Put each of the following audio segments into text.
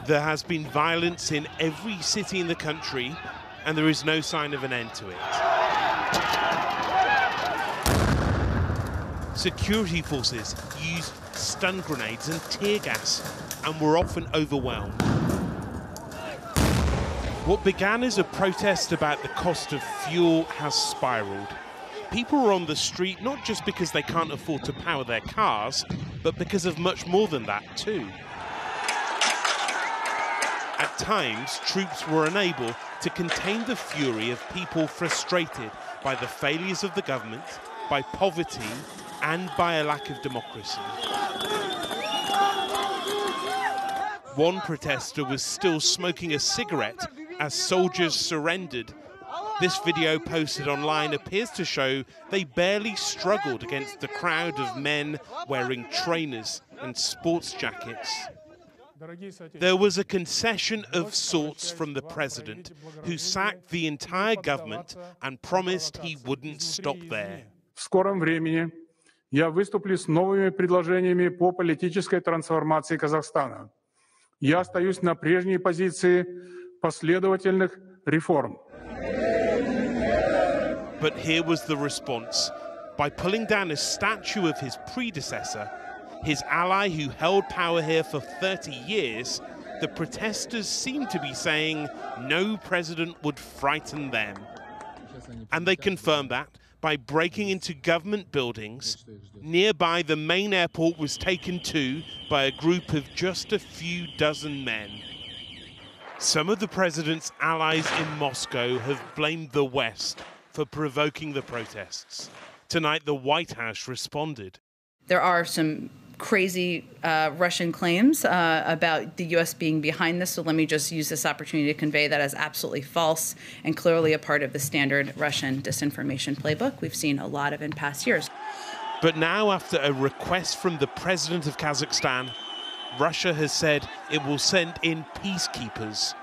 There has been violence in every city in the country, and there is no sign of an end to it. Security forces used stun grenades and tear gas and were often overwhelmed. What began as a protest about the cost of fuel has spiraled. People are on the street not just because they can't afford to power their cars, but because of much more than that too. At times, troops were unable to contain the fury of people frustrated by the failures of the government, by poverty, and by a lack of democracy. One protester was still smoking a cigarette as soldiers surrendered. This video posted online appears to show they barely struggled against the crowd of men wearing trainers and sports jackets. There was a concession of sorts from the president, who sacked the entire government and promised he wouldn't stop there. В скором времени я выступлю с новыми предложениями по политической трансформации Казахстана. Я остаюсь на прежней позиции последовательных реформ. But here was the response. By pulling down a statue of his predecessor, his ally who held power here for 30 years, the protesters seemed to be saying no president would frighten them. And they confirmed that by breaking into government buildings. Nearby, the main airport was taken to by a group of just a few dozen men. Some of the president's allies in Moscow have blamed the West for provoking the protests. Tonight, the White House responded. There are some crazy Russian claims about the U.S. being behind this, so let me just use this opportunity to convey that as absolutely false and clearly a part of the standard Russian disinformation playbook we've seen a lot of in past years. But now, after a request from the president of Kazakhstan, Russia has said it will send in peacekeepers,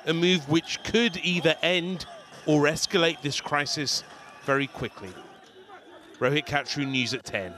a move which could either end or escalate this crisis very quickly. Rohit Kachru, News at 10.